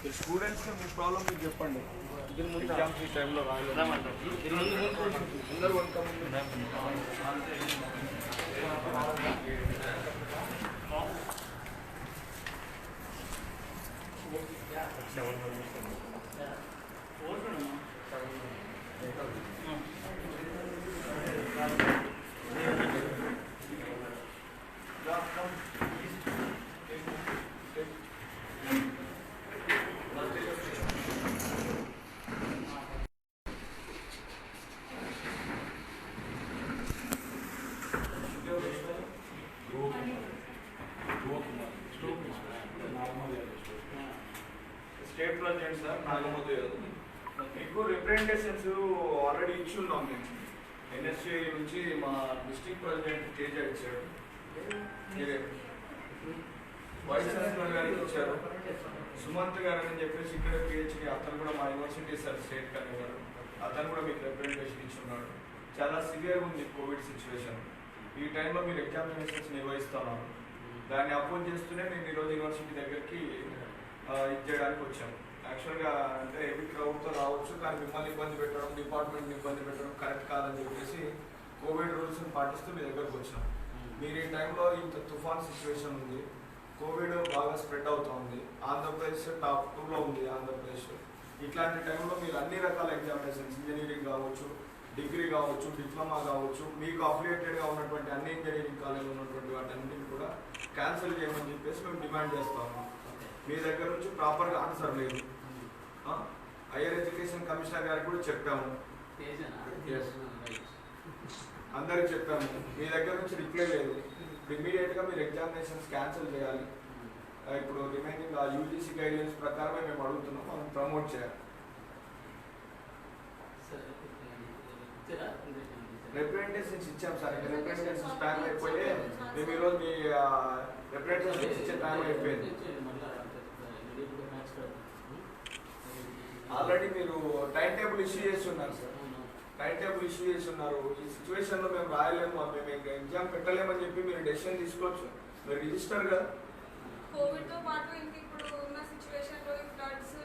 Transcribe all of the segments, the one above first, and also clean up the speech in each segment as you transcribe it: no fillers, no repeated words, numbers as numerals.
Students మీ problem మీరు చెప్పండి. Exams ఈ టైంలో రాలేదు అందరూ స్టేట్ ప్రెసిడెంట్ సార్ నాగమోద్ మీకు రిప్రజెంటేషన్స్ ఆల్రెడీ ఇచ్చి ఉన్నాం మేము. ఎన్ఎస్సి నుంచి మా డిస్ట్రిక్ట్ ప్రెసిడెంట్ తేజ ఇచ్చాడు, వైస్ ఛాన్సలర్ గారికి ఇచ్చారు, సుమంత్ గారు అని చెప్పేసి ఇక్కడ పిహెచ్డి అతను కూడా మా యూనివర్సిటీ సార్ స్టేట్ కన్వీనర్, అతను కూడా మీకు రిప్రజెంటేషన్ ఇచ్చున్నాడు. చాలా సివియర్గా ఉంది కోవిడ్ సిచ్యువేషన్. ఈ టైంలో మీరు ఎగ్జామినేషన్స్ నిర్వహిస్తున్నారు. దాన్ని అపోజ్ చేస్తూనే మేము ఈరోజు యూనివర్సిటీ దగ్గరికి ఇచ్చేయడానికి వచ్చాము. యాక్చువల్గా అంటే హెవీ క్రౌడ్తో రావచ్చు, కానీ మిమ్మల్ని ఇబ్బంది పెట్టడం, డిపార్ట్మెంట్ని ఇబ్బంది పెట్టడం కరెక్ట్ కాదని చెప్పేసి కోవిడ్ రూల్స్ని పాటిస్తూ మీ దగ్గరకు వచ్చాం. మీరు ఈ టైంలో ఇంత తుఫాన్ సిచ్యువేషన్ ఉంది, కోవిడ్ బాగా స్ప్రెడ్ అవుతూ ఉంది, ఆంధ్రప్రదేశ్ టాప్ 2లో ఉంది ఆంధ్రప్రదేశ్. ఇట్లాంటి టైంలో మీరు అన్ని రకాల ఎగ్జామినేషన్స్, ఇంజనీరింగ్ కావచ్చు, డిగ్రీ కావచ్చు, డిప్లొమా కావచ్చు, మీకు అఫిలియేటెడ్గా ఉన్నటువంటి అన్ని ఇంజనీరింగ్ కాలేజీలు ఉన్నటువంటి వాటన్నింటిని కూడా క్యాన్సిల్ చేయమని చెప్పేసి మేము డిమాండ్ చేస్తాము. మీ దగ్గర నుంచి ప్రాపర్గా ఆన్సర్ లేదు. హైయర్ ఎడ్యుకేషన్ కమిషనర్ గారికి కూడా చెప్పాము, అందరికి చెప్పాము, మీ దగ్గర నుంచి రిప్లై లేదు. ఇమీడియట్గా మీరు ఎగ్జామినేషన్స్ క్యాన్సిల్ చేయాలి. ఇప్పుడు రిమైనింగ్ యూజీసీ గైడ్లైన్స్ ప్రకారమే మేము అడుగుతున్నాం, మనం ప్రమోట్ చేయాలి. రిప్రజెంటేషన్స్ ఇచ్చాం సార్, రిప్రజెంటేషన్స్ టైం అయిపోయి మేము ఈరోజు మీ రిప్రజెంటేషన్స్ ఇచ్చే టైం అయిపోయింది. ఆల్రెడీ మీరు టైం టేబుల్ ఇష్యూ చేస్తున్నారు సార్, టైం టేబుల్ ఇష్యూ చేస్తున్నారు. ఈ సిచ్యువేషన్లో మేము రాయలేము, మేము ఎగ్జామ్ పెట్టలేమని చెప్పి మీరు డెసిషన్ తీసుకోవచ్చు. మీరు రిజిస్టర్గా కోవిడ్తో పాటు ఇంక ఇప్పుడు ఉన్న సిచ్యువేషన్లో ఫ్లడ్స్,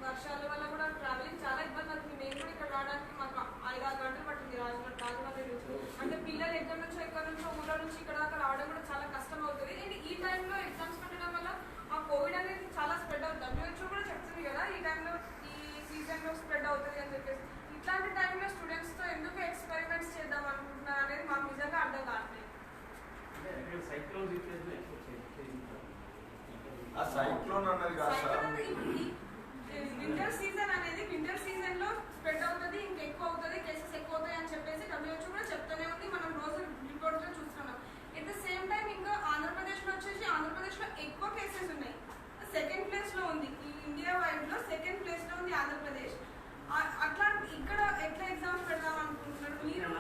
వర్షాల వల్ల కూడా ట్రావెలింగ్ చాలా ఇబ్బంది అవుతుంది. మేము కూడా ఇక్కడ రావడానికి మాకు 5-6 గంటలు పట్టింది రాజమండ్రి నుంచి. అంటే పిల్లలు ఎక్కడి నుంచో ఎక్కడి నుంచో ఊళ్ళో నుంచి ఇక్కడ దాకా రావడం కూడా చాలా కష్టం అవుతుంది. అండ్ ఈ టైంలో ఎగ్జామ్స్ పెట్టడం వల్ల ఆ కోవిడ్ అనేది చాలా స్ప్రెడ్ అవుతుంది. WHO కూడా చెప్తుంది కదా ఈ టైంలో, ఈ సీజన్లో స్ప్రెడ్ అవుతుంది అని చెప్పేసి. ఇట్లాంటి టైంలో స్టూడెంట్స్తో ఎందుకు ఎక్స్పెరిమెంట్స్ చేద్దాం అనుకుంటున్నారు అనేది మాకు నిజంగా అర్థం కావట్లేదు. సైక్లోన్ అన్నది కాదు సార్, వింటర్ సీజన్ అనేది వింటర్ సీజన్ లో స్ప్రెడ్ అవుతుంది, ఇంకెక్కువ అవుతుంది, కేసెస్ ఎక్కువ అవుతాయి అని చెప్పేసి WHO కూడా చెప్తూనే ఉంది. మనం రోజు రిపోర్ట్ లో చూస్తున్నాం. ఎట్ ద సేమ్ టైం ఇంకా ఆంధ్రప్రదేశ్ లో వచ్చేసి ఆంధ్రప్రదేశ్ లో ఎక్కువ కేసెస్ ఉన్నాయి, సెకండ్ ప్లేస్ లో ఉంది. ఈ ఇండియా వైడ్ లో సెకండ్ ప్లేస్ లో ఉంది ఆంధ్రప్రదేశ్. అట్లా ఇక్కడ ఎట్లా ఎగ్జామ్స్ పెడదాం అనుకుంటున్నారు మీరు?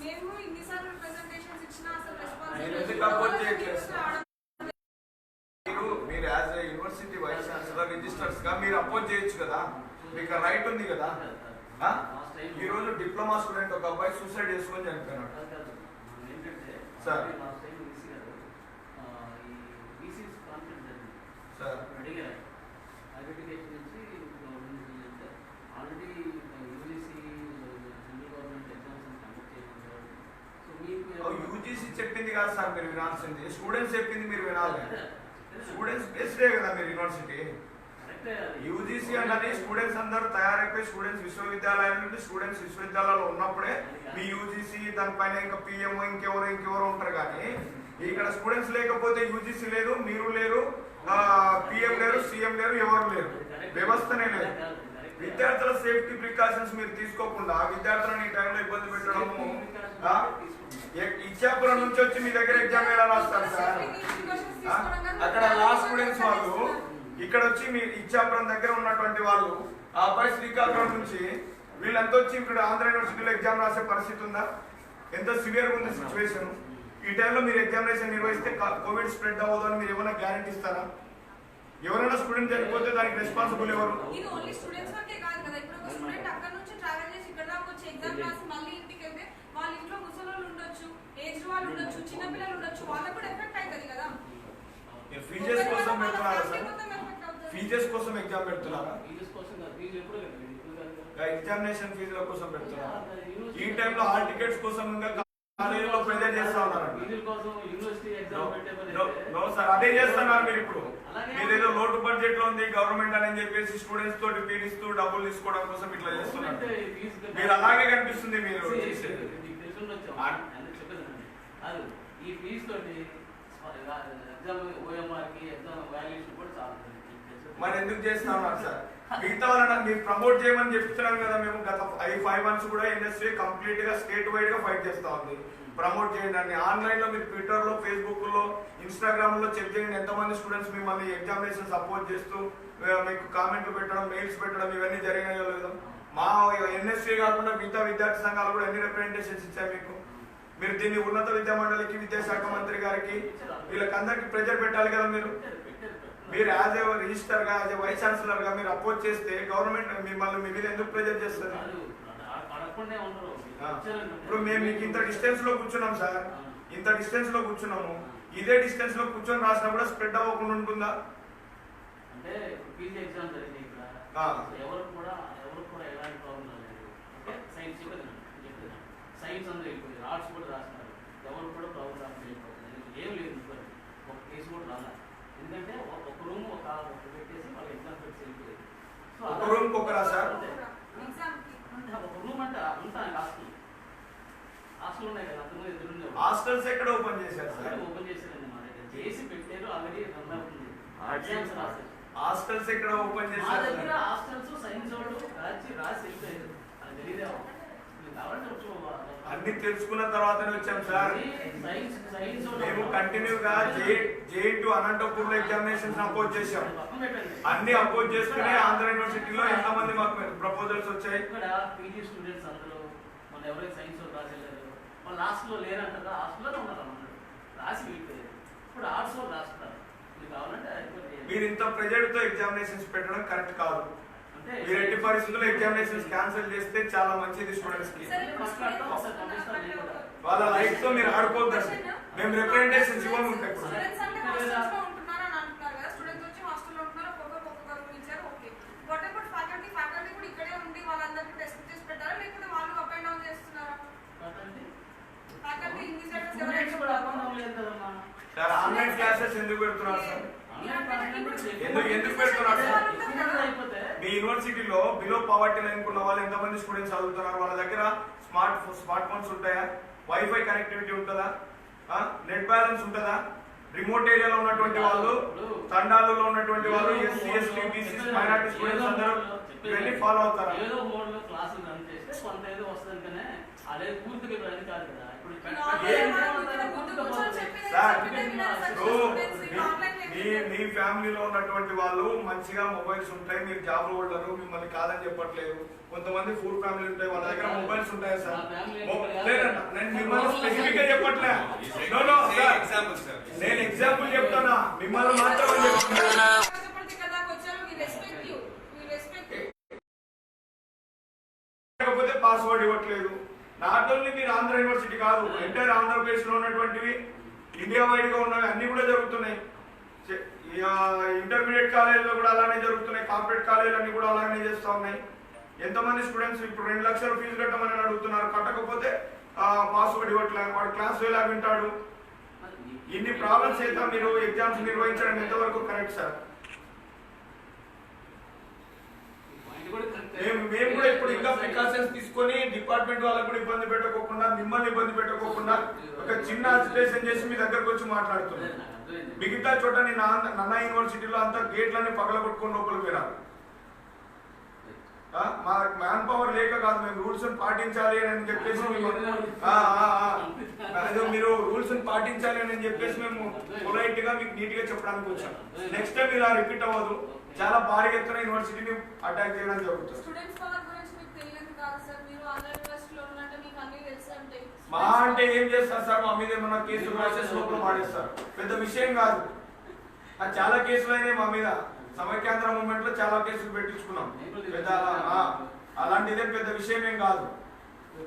మేము ఇన్నిసార్లు ప్రెజెంటేషన్స్ ఇచ్చినా అసలు రెస్పాన్స్ మీరు as university vice chancellor registers గా మీరు అపోజ్ చేయొచ్చు కదా, మీకు రైట్ ఉంది కదా. ఈ రోజు డిప్లొమా స్టూడెంట్ ఒక అబ్బాయి సూసైడ్ చేసుకొని చనిపోయినాడు సార్. సార్ యూజీసీ చెప్పింది కాదు సార్ మీరు వినాల్సింది, స్టూడెంట్స్ చెప్పింది మీరు వినాలి. స్టూడెంట్స్ బేస్డే కదా మీరు యూనివర్సిటీ. యూజీసీ అన్నది స్టూడెంట్స్ అందరూ తయారైపోయి స్టూడెంట్స్ విశ్వవిద్యాలయాల నుండి స్టూడెంట్స్ విశ్వవిద్యాలయాల్లో ఉన్నప్పుడే మీ యూజీసీ దానిపైన ఇంకా పిఎంఓ ఇంకెవరో ఉంటారు. కానీ ఇక్కడ స్టూడెంట్స్ లేకపోతే యూజీసీ లేదు, మీరు లేరు, పిఎం లేరు, సీఎం లేరు, ఎవరు లేరు, వ్యవస్థనే లేదు. విద్యార్థుల సేఫ్టీ ప్రికాషన్స్ మీరు తీసుకోకుండా విద్యార్థులను ఈ టైంలో ఇబ్బంది పెట్టడము. ఇచ్చాపురం నుంచి వచ్చి మీ దగ్గర ఎగ్జామ్ ఎలా రాస్తారు సార్? అక్కడ లా స్టూడెంట్స్ వాళ్ళు ఇక్కడ వచ్చి మీ ఇచ్చాపురం దగ్గర ఉన్నటువంటి వాళ్ళు, ఆ అబ్బాయి శ్రీకాకుళం నుంచి, వీళ్ళంతా వచ్చి ఇక్కడ ఆంధ్ర యూనివర్సిటీలో ఎగ్జామ్ రాసే పరిస్థితి ఉందా? ఎంత సివియర్గా ఉంది సిచ్యువేషన్. ఈ టైంలో మీరు ఎగ్జామినేషన్ నిర్వహిస్తే కోవిడ్ స్ప్రెడ్ అవ్వదు అని మీరు ఏమైనా గ్యారంటీ ఇస్తారా? ఎవరైనా స్టూడెంట్ చనిపోతే దానికి రెస్పాన్సిబుల్ ఎవరు? ఇది ఓన్లీ స్టూడెంట్స్ వరకే కాదు కదా. ఇప్పుడు ఒక స్టూడెంట్ అక్కడ నుంచి ట్రావెల్ చేసి ఇక్కడ దాకా వచ్చి ఎగ్జామ్ రాసి మళ్ళీ ఇంటికి వెళ్తే వాళ్ళ ఇంట్లో ముసలోళ్ళు ఉండొచ్చు, ఏజ్ వాళ్ళు ఉండొచ్చు, చిన్నపిల్లలు ఉండొచ్చు, వాళ్ళకు కూడా ఎఫెక్ట్ అవుతుంది కదా. ఫీజెస్ కోసం పెడుతున్నారు సార్, ఫీజెస్ కోసం ఎగ్జామ్ పెడుతున్నారా? ఫీజెస్ కోసం కాదు, ఫీజు ఎప్పుడు కట్టలేదు, ఇప్పుడు కాదు. ఎగ్జామినేషన్ ఫీజుల కోసం పెడుతున్నారా? ఈ టైంలో హాల్ టికెట్స్ కోసం ఇంకా కాలేజీలో ప్రెజర్ చేస్తా ఉన్నారండి. ఫీజుల కోసం యూనివర్సిటీ ఎగ్జామ్ పెట్టే పని నో సార్, అదే చేస్తున్నారు మీరు ఇప్పుడు. మీరేదో లోటు బడ్జెట్ లో ఉంది గవర్నమెంట్ అని చెప్పేసి స్టూడెంట్స్ తోటి పీడిస్తూ డబ్బులు తీసుకోవడం కోసం ఇట్లా చేస్తున్నారు. మీరు అలాగే కనిపిస్తుంది మీరు చేసేది. కాదు, ఈ ఫీజు తోటి ఎగ్జామ్ ఓఎంఆర్ కి ఎగ్జామ్ వాల్యుయేషన్ కూడా చాలా. మరి ఎందుకు చేస్తా ఉన్నారు సార్? మిగతా వాళ్ళని మీరు ప్రమోట్ చేయమని చెప్తున్నాం కదా. మేము గత 5 months కూడా ఇండస్ట్రీ కంప్లీట్ గా స్టేట్ వైడ్ గా ఫైట్ చేస్తా ఉంది. ప్రమోట్ చేయండి అని ఆన్లైన్ లో మీరు ట్విట్టర్ లో, ఫేస్బుక్ లో, ఇన్స్టాగ్రామ్ లో చెక్ చేయండి. ఎంతమంది స్టూడెంట్స్ మిమ్మల్ని ఎగ్జామినేషన్ సపోర్ట్ చేస్తూ మీకు కామెంట్లు పెట్టడం, మెయిల్స్ పెట్టడం ఇవన్నీ జరిగినాయో లేదో. మా ఎన్ఎస్సీ కాకుండా మిగతా విద్యార్థి సంఘాలు కూడా ఎన్ని రిప్రజెంటేషన్స్ ఇచ్చాయి మీకు? మీరు దీన్ని ఉన్నత విద్యా మండలికి, విద్యాశాఖ మంత్రి గారికి, వీళ్ళకందరికి ప్రెజర్ పెట్టాలి కదా. మీరు యాజ్ ఏ రిజిస్టర్ గా, యాజ్ ఏ వైస్ ఛాన్సలర్ గా మీరు అపోజ్ చేస్తే గవర్నమెంట్ మిమ్మల్ని మీ మీద ఎందుకు ప్రెజర్ చేస్తుంది? ఇప్పుడు మేము మీకు ఇంత డిస్టెన్స్ లో కూర్చున్నాం సార్, ఇంత డిస్టెన్స్ లో కూర్చున్నాము. ఇదే డిస్టెన్స్ లో కూర్చొని రాసినా కూడా స్ప్రెడ్ అవ్వకుండా ఉంటుందా? అంటే పీజీ ఎగ్జామ్ జరిగింది ఇక్కడ, ఎవరు కూడా ఎలాంటి ప్రాబ్లం లేదు. సైన్స్ సైన్స్ అందరూ వెళ్ళిపోయారు, ఆర్ట్స్ కూడా రాస్తున్నారు, ఎవరు కూడా ప్రాబ్లం రాకపోతుంది, ఏం లేదు. ఒక కేసు కూడా రాలా, ఎందుకంటే ఒక రూమ్ ఒక పెట్టేసి వాళ్ళు ఎగ్జామ్ పెట్టి వెళ్ళిపోయారు. ఒక రూమ్ ఒకరా సార్? ఒక రూమ్ అంటే ఉంటాను హాస్టల్ ఉన్నాయి కదా, అంతకుముందు ఎదురుండే హాస్టల్స్ ఎక్కడ ఓపెన్ చేశారు సార్? ఓపెన్ చేశారండి మా దగ్గర, చేసి పెట్టారు ఆల్రెడీ రన్ అవుతుంది. హాస్టల్స్ ఎక్కడ ఓపెన్ మా చేశారు? దగ్గర హాస్టల్స్ సైన్స్ వాళ్ళు రాసి వెళ్ళిపోయారు, అది తెలియదేమో. అన్ని తెలుసుకున్న తర్వాతనే వచ్చాం సార్. మేము కంటిన్యూగా జేఈ2 అనంతపూర్ లో ఎగ్జామినేషన్స్ అపోజ్ చేశాం. అన్ని అపోజ్ చేసుకుని ఆంధ్ర యూనివర్సిటీలో ఎంతమంది మాకు ప్రపోజల్స్ వచ్చాయి. ఇక్కడ పీజీ స్టూడెంట్స్ అందరూ మన ఎవరైతే సైన్స్ రాసేళ్ళారు వాళ్ళు లాస్ట్ లో లేరంటారా, హాస్టల్లో ఉన్నారు అన్నారు, రాసి వెళ్ళిపోయారు. ఇప్పుడు ఆర్ట్స్ లో రాస్తున్నారు. మీకు కావాలంటే మీరు ఇంత ప్రెజర్ తో ఎగ్జామినేషన్స్ పెట్టడం కరెక్ట్ కాదు. మీరు ఎట్టి పరిస్థితుల్లో ఎగ్జామినేషన్స్ క్యాన్సిల్ చేస్తే చాలా మంచిది స్టూడెంట్స్ కి. వాళ్ళ లైఫ్ తో మీరు ఆడుకోవద్దండి. మేము రిప్రజెంటేషన్స్ ఇవ్వము. సార్ ఆన్లైన్ క్లాసెస్ ఎందుకు పెడుతున్నారు సార్? ఎందుకు పెడుతున్నారు సార్? మీ యూనివర్సిటీలో బిలో పవర్టీ లైన్ ఉన్న వాళ్ళు ఎంతమంది స్టూడెంట్స్ చదువుతున్నారు? వాళ్ళ దగ్గర స్మార్ట్ ఫోన్స్ ఉంటాయా? వైఫై కనెక్టివిటీ ఉంటుందా? నెట్ బ్యాలెన్స్ ఉంటుందా? రిమోట్ ఏరియాలో ఉన్నటువంటి వాళ్ళు, తండాలలో ఉన్నటువంటి వాళ్ళు, SC ST BC minority students అందరూ ఇవన్నీ ఫాలో అవుతారా? ఏదో మోడ్ లో క్లాసులు రన్ చేస్తే కొంత ఏదో వస్తుంది కానీ అదే పూర్తిగా రన్ కాదు కదా. మీ ఫ్యామిలీలో ఉన్నటువంటి వాళ్ళు మంచిగా మొబైల్స్ ఉంటాయి, మీరు జాబ్ హోల్డర్, మిమ్మల్ని కాదని చెప్పట్లేదు. కొంతమంది ఫుల్ ఫ్యామిలీ ఉంటాయి, వాళ్ళ దగ్గర మొబైల్స్ ఉంటాయి సార్. నేను మిమ్మల్ని స్పెసిఫిక్ గా చెప్పట్లే, నేను ఎగ్జాంపుల్ చెప్తానా, మిమ్మల్ని మాత్రమే చెప్తున్నా. కాకపోతే పాస్వర్డ్ ఇవ్వట్లేదు. నాట్ ఓన్లీ మీరు ఆంధ్ర యూనివర్సిటీ కాదు, ఎంటైర్ ఆంధ్రప్రదేశ్ లో ఉన్నటువంటివి, ఇండియా వైడ్ గా ఉన్నవి అన్ని కూడా జరుగుతున్నాయి. ఇంటర్మీడియట్ కాలేజీలో కూడా అలానే జరుగుతున్నాయి, కార్పొరేట్ కాలేజీలు అన్ని కూడా అలానే చేస్తూ ఉన్నాయి. ఎంతమంది స్టూడెంట్స్ ఇప్పుడు 2 లక్షలు ఫీజు కట్టమని అడుగుతున్నారు, కట్టకపోతే పాస్వర్డ్ ఇవ్వట్లేదు, వాడు క్లాస్ ఎలా వింటాడు? ఇన్ని ప్రాబ్లమ్స్ అయితే మీరు ఎగ్జామ్స్ నిర్వహించడం ఎంతవరకు కరెక్ట్ సార్? మేము కూడా ఇప్పుడు ఇంకా ప్రికాషన్స్ తీసుకొని డిపార్ట్మెంట్ వాళ్ళకు కూడా ఇబ్బంది పెట్టకోకుండా, మిమ్మల్ని ఇబ్బంది పెట్టకోకుండా ఒక చిన్న అజిటేషన్ చేసి మీ దగ్గరకు వచ్చి మాట్లాడుతున్నాం. మిగతా చోట నన్నా యూనివర్సిటీలో అంతా గేట్లన్నీ పగలగొట్టుకొని లోపలికి పోయినారు. మా మ్యాన్ పవర్ లేక కాదు, మేము రూల్స్ పాటించాలి అని చెప్పేసి మీరు రూల్స్ పాటించాలి అని చెప్పేసి మేము పొలైట్ గా మీకు నీట్ గా చెప్పడానికి వచ్చాం. నెక్స్ట్ టైం ఇలా రిపీట్ అవ్వదు. చాలా భారీ ఎత్తున యూనివర్సిటీని అటాక్ చేయడం జరుగుతుంది. మా అంటే ఏం చేస్తారు సార్? మా మీద ఏమన్నా కేసు ప్రాసెస్ లోపల మాడేస్తారు, పెద్ద విషయం కాదు. చాలా కేసులు అయినాయి మా మీద. సమైక్యాంధ్ర మూవ్మెంట్ లో చాలా కేసులు పెట్టించుకున్నాం. పెద్ద అలాంటిదే పెద్ద విషయం ఏం కాదు.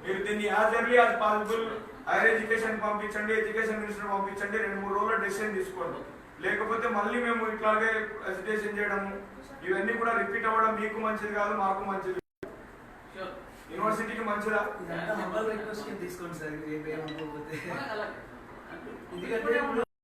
మీరు దీన్ని as early as possible higher education పంపించండి, ఎడ్యుకేషన్ మినిస్టర్ పంపించండి, 2-3 రోజుల డెసిషన్ తీసుకోండి. లేకపోతే మళ్ళీ మేము ఇట్లాగే హెసిటేషన్ చేయడము ఇవన్నీ కూడా రిపీట్ అవ్వడం మీకు మంచిది కాదు, మాకు మంచిది, యూనివర్సిటీకి మంచిదా? తీసుకోండి సార్, అలాగే. ఎందుకంటే